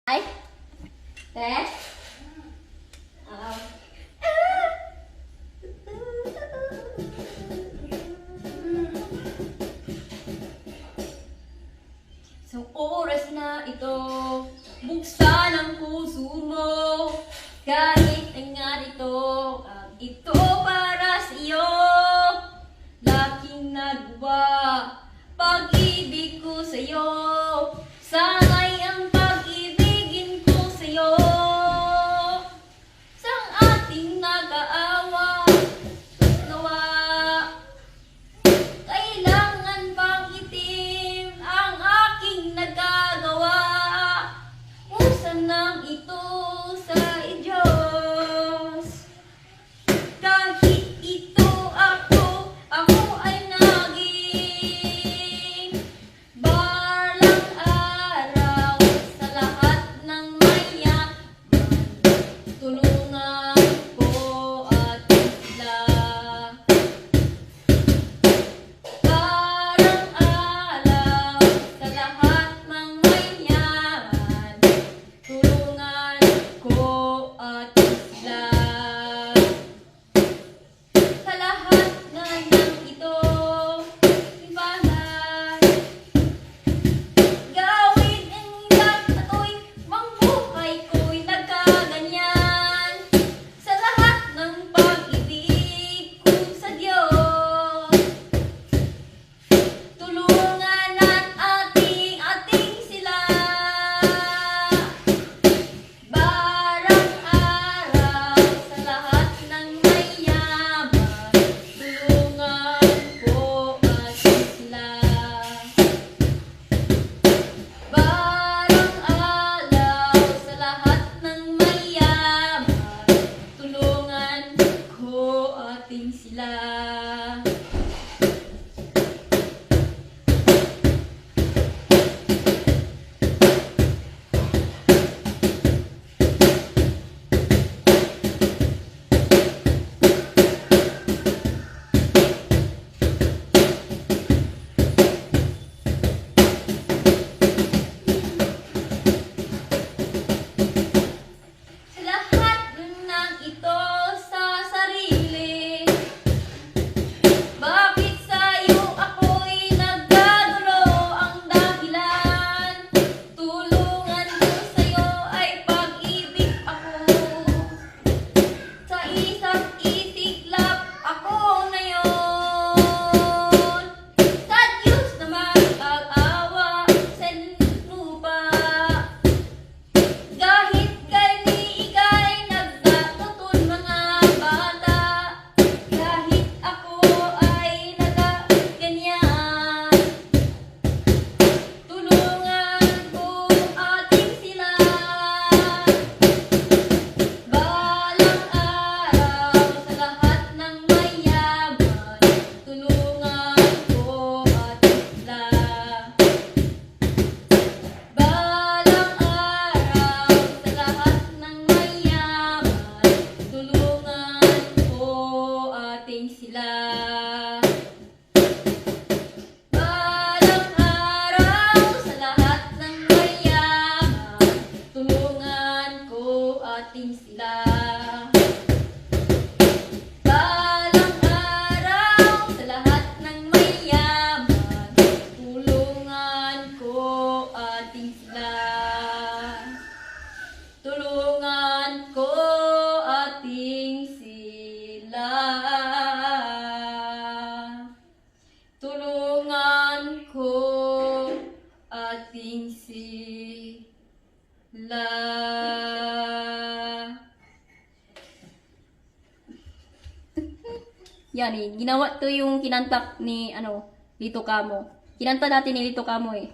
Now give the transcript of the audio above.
Ay? Te? Sa oras na ito, buksan ang puso mo. Kahit ang narito, ang ito para sa iyo. Laking nagawa, pag-ibig ko sa iyo. Sana'y ang pag-ibigin ko sa iyo. Sang ating nag-aawa, nawa. Kailangan bang itim ang aking nagagawa? Usap nang ito sa Diyos. Kahit ito ako ay naging balang araw sa lahat ng mayaman. Tulungan ko at sila. Parang araw sa lahat ng mayaman. Tulungan ko at sila. Sa lahat ng ito, ibahay. Gawin ang lahat ato'y mangbuhay ko'y nagkaganyan. Sa lahat ng pag-ibig ko sa Diyos. Tulungan at ating sila. Barang araw sa lahat ng mayaman. Tulungan ko at sila. Barang araw sa lahat ng mayaman. Tulungan ko ating sila. Sa lahat ng ito sa sarili. Bakit sa'yo ako'y nagkagulo ang dahilan? Tulungan ko sa'yo ay pag-ibig ako. Sa isa't isiklap ako na yon. Sa Diyos na mag-awa sa lupa. Kahit kami ika'y nagkatutun mga bata. Kahit ako ay nagaganyan. Tulungan ko ating sila. Balang araw sa lahat ng mayaman. Tulungan ko ating sila. Balang araw sa lahat ng mayaman. Tulungan ko ating sila. Balang araw sa lahat ng mayaman. Tulungan ko ating sila. Balang araw sa lahat ng mayaman. Tulungan ko ating sila. Tulungan ko ating sila. Tulungan ko ating sila. Yan eh, ginawa to yung kinanta ni Lito Camo. Kinanta natin ni Lito Camo eh.